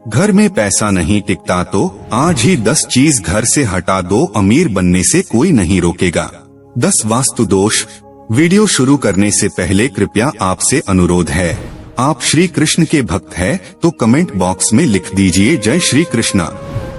घर में पैसा नहीं टिकता तो आज ही 10 चीज घर से हटा दो, अमीर बनने से कोई नहीं रोकेगा। 10 वास्तु दोष। वीडियो शुरू करने से पहले कृपया आपसे अनुरोध है, आप श्री कृष्ण के भक्त हैं तो कमेंट बॉक्स में लिख दीजिए जय श्री कृष्णा।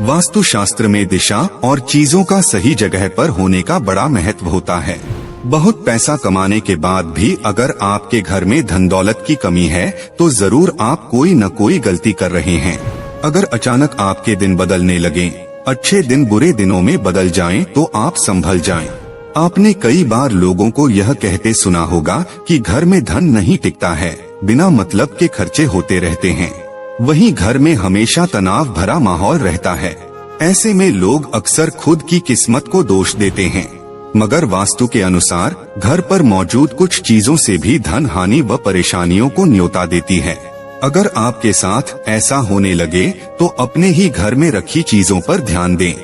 वास्तु शास्त्र में दिशा और चीजों का सही जगह पर होने का बड़ा महत्व होता है। बहुत पैसा कमाने के बाद भी अगर आपके घर में धन दौलत की कमी है तो जरूर आप कोई न कोई गलती कर रहे हैं। अगर अचानक आपके दिन बदलने लगे, अच्छे दिन बुरे दिनों में बदल जाएं, तो आप संभल जाएं। आपने कई बार लोगों को यह कहते सुना होगा कि घर में धन नहीं टिकता है, बिना मतलब के खर्चे होते रहते हैं। वहीं घर में हमेशा तनाव भरा माहौल रहता है। ऐसे में लोग अक्सर खुद की किस्मत को दोष देते हैं, मगर वास्तु के अनुसार घर पर मौजूद कुछ चीजों से भी धन हानि व परेशानियों को न्योता देती है। अगर आपके साथ ऐसा होने लगे तो अपने ही घर में रखी चीजों पर ध्यान दें।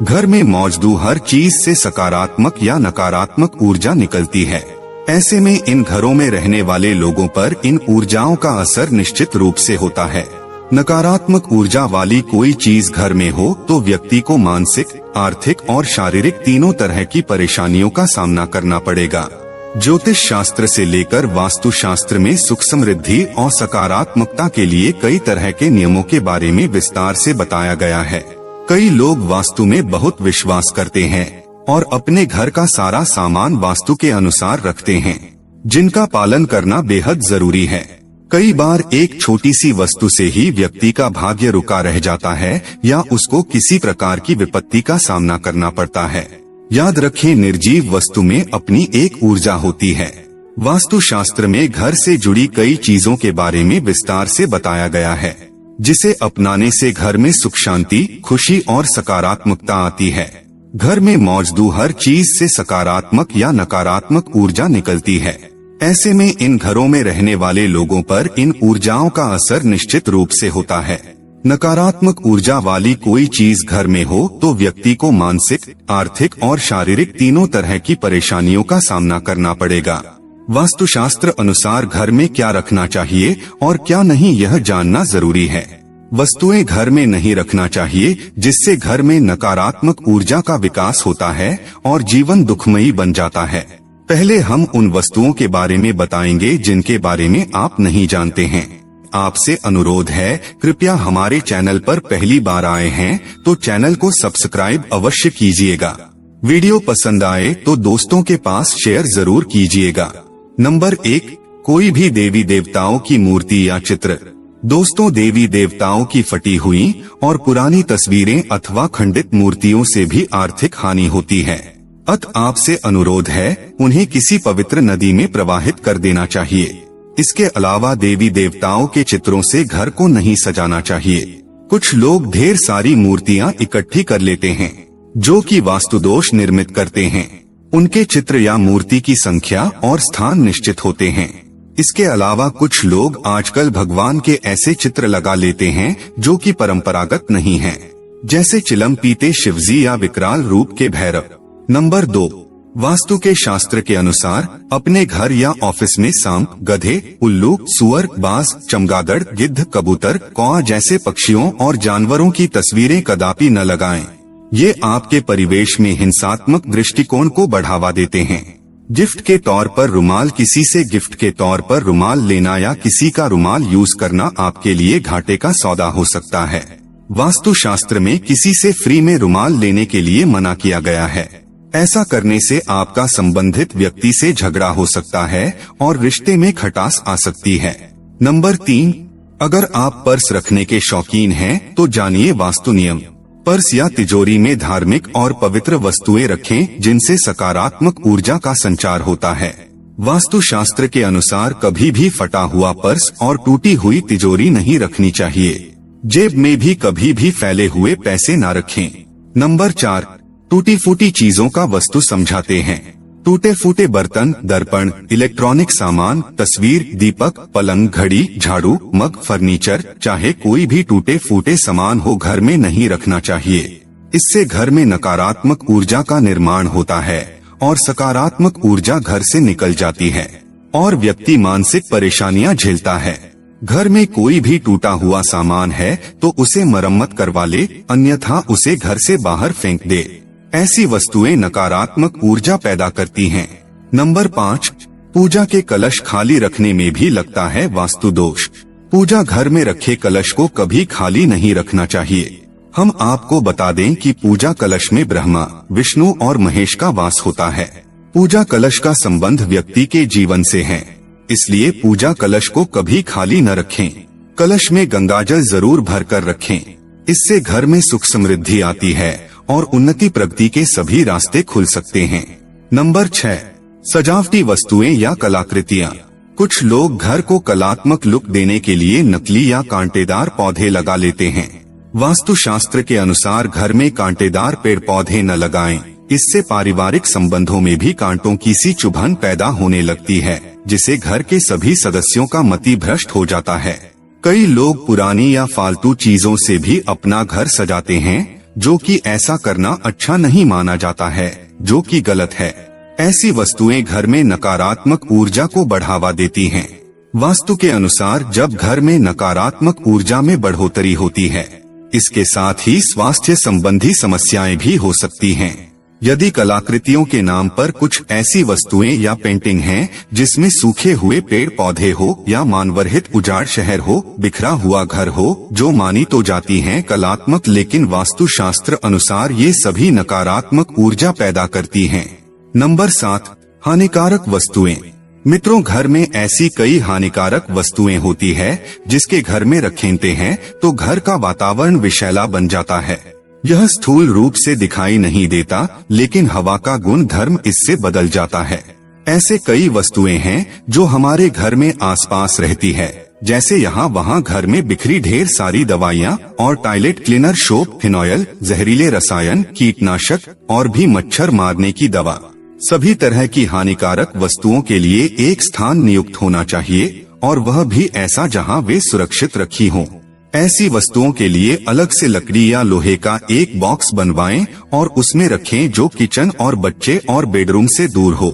घर में मौजूद हर चीज से सकारात्मक या नकारात्मक ऊर्जा निकलती है। ऐसे में इन घरों में रहने वाले लोगों पर इन ऊर्जाओं का असर निश्चित रूप से होता है। नकारात्मक ऊर्जा वाली कोई चीज घर में हो तो व्यक्ति को मानसिक, आर्थिक और शारीरिक तीनों तरह की परेशानियों का सामना करना पड़ेगा। ज्योतिष शास्त्र से लेकर वास्तु शास्त्र में सुख समृद्धि और सकारात्मकता के लिए कई तरह के नियमों के बारे में विस्तार से बताया गया है। कई लोग वास्तु में बहुत विश्वास करते हैं और अपने घर का सारा सामान वास्तु के अनुसार रखते हैं, जिनका पालन करना बेहद जरूरी है। कई बार एक छोटी सी वस्तु से ही व्यक्ति का भाग्य रुका रह जाता है या उसको किसी प्रकार की विपत्ति का सामना करना पड़ता है। याद रखें, निर्जीव वस्तु में अपनी एक ऊर्जा होती है। वास्तु शास्त्र में घर से जुड़ी कई चीजों के बारे में विस्तार से बताया गया है, जिसे अपनाने से घर में सुख शांति, खुशी और सकारात्मकता आती है। घर में मौजूद हर चीज से सकारात्मक या नकारात्मक ऊर्जा निकलती है। ऐसे में इन घरों में रहने वाले लोगों पर इन ऊर्जाओं का असर निश्चित रूप से होता है। नकारात्मक ऊर्जा वाली कोई चीज घर में हो तो व्यक्ति को मानसिक, आर्थिक और शारीरिक तीनों तरह की परेशानियों का सामना करना पड़ेगा। वास्तुशास्त्र अनुसार घर में क्या रखना चाहिए और क्या नहीं, यह जानना जरूरी है। वस्तुएं घर में नहीं रखना चाहिए जिससे घर में नकारात्मक ऊर्जा का विकास होता है और जीवन दुखमयी बन जाता है। पहले हम उन वस्तुओं के बारे में बताएंगे जिनके बारे में आप नहीं जानते हैं। आपसे अनुरोध है, कृपया हमारे चैनल पर पहली बार आए हैं तो चैनल को सब्सक्राइब अवश्य कीजिएगा। वीडियो पसंद आए तो दोस्तों के पास शेयर जरूर कीजिएगा। नंबर 1, कोई भी देवी देवताओं की मूर्ति या चित्र। दोस्तों, देवी देवताओं की फटी हुई और पुरानी तस्वीरें अथवा खंडित मूर्तियों से भी आर्थिक हानि होती है। आपसे अनुरोध है, उन्हें किसी पवित्र नदी में प्रवाहित कर देना चाहिए। इसके अलावा देवी देवताओं के चित्रों से घर को नहीं सजाना चाहिए। कुछ लोग ढेर सारी मूर्तियां इकट्ठी कर लेते हैं, जो कि वास्तु दोष निर्मित करते हैं। उनके चित्र या मूर्ति की संख्या और स्थान निश्चित होते हैं। इसके अलावा कुछ लोग आजकल भगवान के ऐसे चित्र लगा लेते हैं जो कि परंपरागत नहीं हैं, जैसे चिलम पीते शिवजी या विकराल रूप के भैरव। नंबर 2, वास्तु के शास्त्र के अनुसार अपने घर या ऑफिस में सांप, गधे, उल्लू, सुअर, बाज, चमगादड़, गिद्ध, कबूतर, कौआ जैसे पक्षियों और जानवरों की तस्वीरें कदापि न लगाएं। ये आपके परिवेश में हिंसात्मक दृष्टिकोण को बढ़ावा देते हैं। गिफ्ट के तौर पर रुमाल, किसी से गिफ्ट के तौर पर रुमाल लेना या किसी का रुमाल यूज करना आपके लिए घाटे का सौदा हो सकता है। वास्तु शास्त्र में किसी से फ्री में रुमाल लेने के लिए मना किया गया है। ऐसा करने से आपका संबंधित व्यक्ति से झगड़ा हो सकता है और रिश्ते में खटास आ सकती है। नंबर 3, अगर आप पर्स रखने के शौकीन हैं तो जानिए वास्तु नियम। पर्स या तिजोरी में धार्मिक और पवित्र वस्तुएं रखें जिनसे सकारात्मक ऊर्जा का संचार होता है। वास्तु शास्त्र के अनुसार कभी भी फटा हुआ पर्स और टूटी हुई तिजोरी नहीं रखनी चाहिए। जेब में भी कभी भी फैले हुए पैसे न रखें। नंबर 4, टूटी फूटी चीजों का वास्तु समझाते हैं। टूटे फूटे बर्तन, दर्पण, इलेक्ट्रॉनिक सामान, तस्वीर, दीपक, पलंग, घड़ी, झाड़ू, मग, फर्नीचर, चाहे कोई भी टूटे फूटे सामान हो, घर में नहीं रखना चाहिए। इससे घर में नकारात्मक ऊर्जा का निर्माण होता है और सकारात्मक ऊर्जा घर से निकल जाती है और व्यक्ति मानसिक परेशानियां झेलता है। घर में कोई भी टूटा हुआ सामान है तो उसे मरम्मत करवा ले, अन्यथा उसे घर से बाहर फेंक दे। ऐसी वस्तुएं नकारात्मक ऊर्जा पैदा करती हैं। नंबर 5, पूजा के कलश खाली रखने में भी लगता है वास्तु दोष। पूजा घर में रखे कलश को कभी खाली नहीं रखना चाहिए। हम आपको बता दें कि पूजा कलश में ब्रह्मा, विष्णु और महेश का वास होता है। पूजा कलश का संबंध व्यक्ति के जीवन से है, इसलिए पूजा कलश को कभी खाली न रखें। कलश में गंगाजल जरूर भरकर रखें। इससे घर में सुख समृद्धि आती है और उन्नति प्रगति के सभी रास्ते खुल सकते हैं। नंबर 6, सजावटी वस्तुएं या कलाकृतियां। कुछ लोग घर को कलात्मक लुक देने के लिए नकली या कांटेदार पौधे लगा लेते हैं। वास्तु शास्त्र के अनुसार घर में कांटेदार पेड़ पौधे न लगाएं। इससे पारिवारिक संबंधों में भी कांटों की सी चुभन पैदा होने लगती है, जिसे घर के सभी सदस्यों का मति भ्रष्ट हो जाता है। कई लोग पुरानी या फालतू चीजों से भी अपना घर सजाते हैं, जो कि ऐसा करना अच्छा नहीं माना जाता है, जो कि गलत है। ऐसी वस्तुएं घर में नकारात्मक ऊर्जा को बढ़ावा देती हैं। वास्तु के अनुसार जब घर में नकारात्मक ऊर्जा में बढ़ोतरी होती है, इसके साथ ही स्वास्थ्य संबंधी समस्याएं भी हो सकती हैं। यदि कलाकृतियों के नाम पर कुछ ऐसी वस्तुएं या पेंटिंग हैं, जिसमें सूखे हुए पेड़ पौधे हो या मानवरहित उजाड़ शहर हो, बिखरा हुआ घर हो, जो मानी तो जाती हैं कलात्मक, लेकिन वास्तु शास्त्र अनुसार ये सभी नकारात्मक ऊर्जा पैदा करती हैं। नंबर 7, हानिकारक वस्तुएं। मित्रों, घर में ऐसी कई हानिकारक वस्तुएं होती है जिसके घर में रखेंते हैं तो घर का वातावरण विषैला बन जाता है। यह स्थूल रूप से दिखाई नहीं देता, लेकिन हवा का गुण धर्म इससे बदल जाता है। ऐसे कई वस्तुएं हैं जो हमारे घर में आसपास रहती है, जैसे यहाँ वहाँ घर में बिखरी ढेर सारी दवाइयाँ और टॉयलेट क्लीनर, सोप, फिनॉयल, जहरीले रसायन, कीटनाशक और भी मच्छर मारने की दवा। सभी तरह की हानिकारक वस्तुओं के लिए एक स्थान नियुक्त होना चाहिए, और वह भी ऐसा जहां वे सुरक्षित रखी हों। ऐसी वस्तुओं के लिए अलग से लकड़ी या लोहे का एक बॉक्स बनवाएं और उसमें रखें, जो किचन और बच्चे और बेडरूम से दूर हो।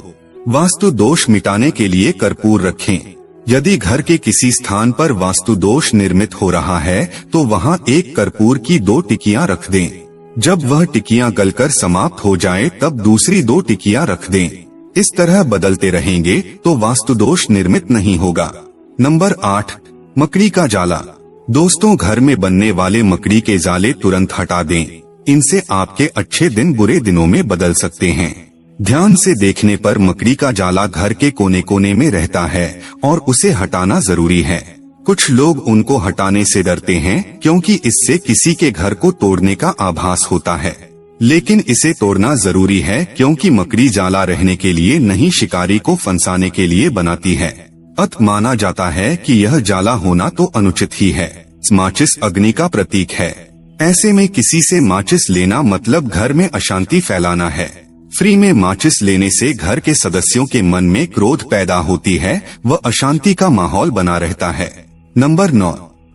वास्तु दोष मिटाने के लिए कर्पूर रखें। यदि घर के किसी स्थान पर वास्तु दोष निर्मित हो रहा है तो वहां एक कर्पूर की 2 टिकियां रख दें। जब वह टिकियां गलकर समाप्त हो जाए तब दूसरी 2 टिकियां रख दें। इस तरह बदलते रहेंगे तो वास्तु दोष निर्मित नहीं होगा। नंबर 8, मकड़ी का जाला। दोस्तों, घर में बनने वाले मकड़ी के जाले तुरंत हटा दें। इनसे आपके अच्छे दिन बुरे दिनों में बदल सकते हैं। ध्यान से देखने पर मकड़ी का जाला घर के कोने कोने में रहता है और उसे हटाना जरूरी है। कुछ लोग उनको हटाने से डरते हैं क्योंकि इससे किसी के घर को तोड़ने का आभास होता है, लेकिन इसे तोड़ना जरूरी है क्योंकि मकड़ी जाला रहने के लिए नहीं, शिकारी को फंसाने के लिए बनाती है। अत माना जाता है कि यह जाला होना तो अनुचित ही है। माचिस अग्नि का प्रतीक है। ऐसे में किसी से माचिस लेना मतलब घर में अशांति फैलाना है। फ्री में माचिस लेने से घर के सदस्यों के मन में क्रोध पैदा होती है, वह अशांति का माहौल बना रहता है। नंबर 9,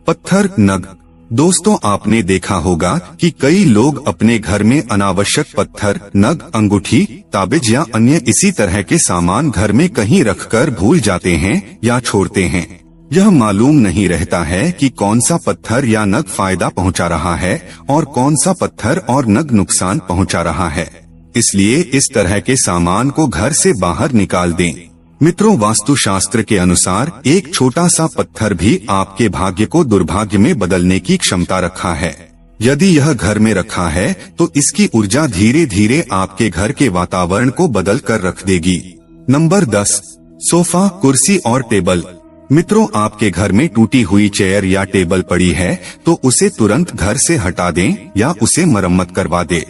पत्थर, नग। दोस्तों, आपने देखा होगा कि कई लोग अपने घर में अनावश्यक पत्थर, नग, अंगूठी, ताबिज या अन्य इसी तरह के सामान घर में कहीं रखकर भूल जाते हैं या छोड़ते हैं। यह मालूम नहीं रहता है कि कौन सा पत्थर या नग फायदा पहुंचा रहा है और कौन सा पत्थर और नग नुकसान पहुंचा रहा है। इसलिए इस तरह के सामान को घर से बाहर निकाल दें। मित्रों, वास्तु शास्त्र के अनुसार एक छोटा सा पत्थर भी आपके भाग्य को दुर्भाग्य में बदलने की क्षमता रखा है। यदि यह घर में रखा है तो इसकी ऊर्जा धीरे धीरे आपके घर के वातावरण को बदल कर रख देगी। नंबर 10, सोफा, कुर्सी और टेबल। मित्रों, आपके घर में टूटी हुई चेयर या टेबल पड़ी है तो उसे तुरंत घर से हटा दें या उसे मरम्मत करवा दें।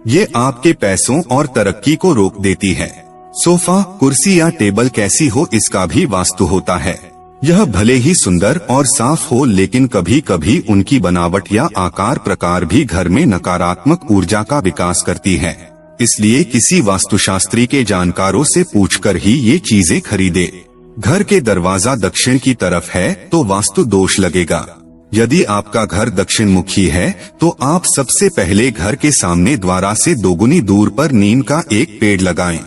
ये आपके पैसों और तरक्की को रोक देती है। सोफा, कुर्सी या टेबल कैसी हो इसका भी वास्तु होता है। यह भले ही सुंदर और साफ हो, लेकिन कभी कभी उनकी बनावट या आकार प्रकार भी घर में नकारात्मक ऊर्जा का विकास करती है। इसलिए किसी वास्तुशास्त्री के जानकारों से पूछकर ही ये चीजें खरीदे। घर के दरवाजा दक्षिण की तरफ है तो वास्तु दोष लगेगा। यदि आपका घर दक्षिण मुखी है तो आप सबसे पहले घर के सामने द्वारा से 2 गुनी दूर पर नीम का एक पेड़ लगाएं।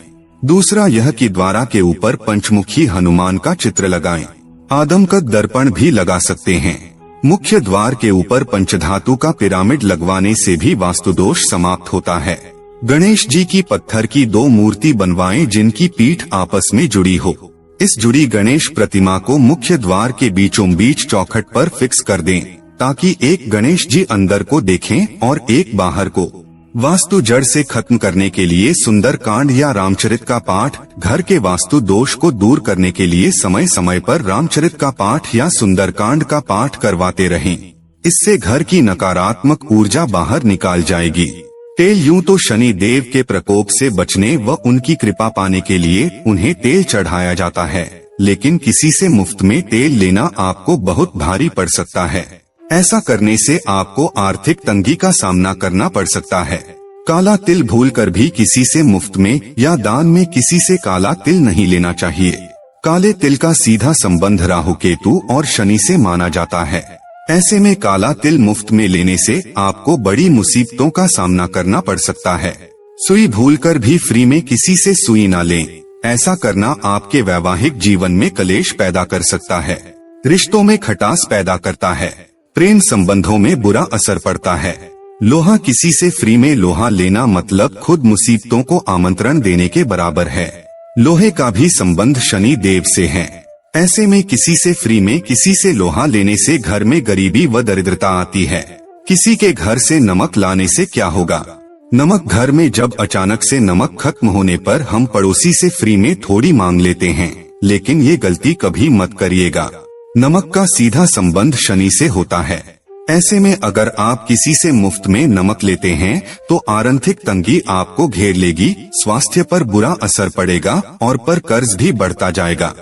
दूसरा यह कि द्वारा के ऊपर पंचमुखी हनुमान का चित्र लगाएं। आदम का दर्पण भी लगा सकते हैं। मुख्य द्वार के ऊपर पंचधातु का पिरामिड लगवाने से भी वास्तु दोष समाप्त होता है। गणेश जी की पत्थर की 2 मूर्ति बनवाएं जिनकी पीठ आपस में जुड़ी हो। इस जुड़ी गणेश प्रतिमा को मुख्य द्वार के बीचों बीच चौखट पर फिक्स कर दें, ताकि एक गणेश जी अंदर को देखें और एक बाहर को। वास्तु जड़ से खत्म करने के लिए सुंदरकांड या रामचरित का पाठ, घर के वास्तु दोष को दूर करने के लिए समय समय पर रामचरित का पाठ या सुंदरकांड का पाठ करवाते रहें। इससे घर की नकारात्मक ऊर्जा बाहर निकाल जाएगी। तेल यूं तो शनि देव के प्रकोप से बचने व उनकी कृपा पाने के लिए उन्हें तेल चढ़ाया जाता है, लेकिन किसी से मुफ्त में तेल लेना आपको बहुत भारी पड़ सकता है। ऐसा करने से आपको आर्थिक तंगी का सामना करना पड़ सकता है। काला तिल भूलकर भी किसी से मुफ्त में या दान में किसी से काला तिल नहीं लेना चाहिए। काले तिल का सीधा संबंध राहु केतु और शनि से माना जाता है। ऐसे में काला तिल मुफ्त में लेने से आपको बड़ी मुसीबतों का सामना करना पड़ सकता है। सुई भूलकर भी फ्री में किसी से सुई ना लें। ऐसा करना आपके वैवाहिक जीवन में कलेश पैदा कर सकता है, रिश्तों में खटास पैदा करता है, प्रेम संबंधों में बुरा असर पड़ता है। लोहा किसी से फ्री में लोहा लेना मतलब खुद मुसीबतों को आमंत्रण देने के बराबर है। लोहे का भी संबंध शनि देव से है। ऐसे में किसी से फ्री में किसी से लोहा लेने से घर में गरीबी व दरिद्रता आती है। किसी के घर से नमक लाने से क्या होगा? नमक घर में जब अचानक से नमक खत्म होने पर हम पड़ोसी से फ्री में थोड़ी मांग लेते हैं, लेकिन ये गलती कभी मत करिएगा। नमक का सीधा संबंध शनि से होता है। ऐसे में अगर आप किसी से मुफ्त में नमक लेते हैं तो आर्थिक तंगी आपको घेर लेगी, स्वास्थ्य पर बुरा असर पड़ेगा और पर कर्ज भी बढ़ता जाएगा।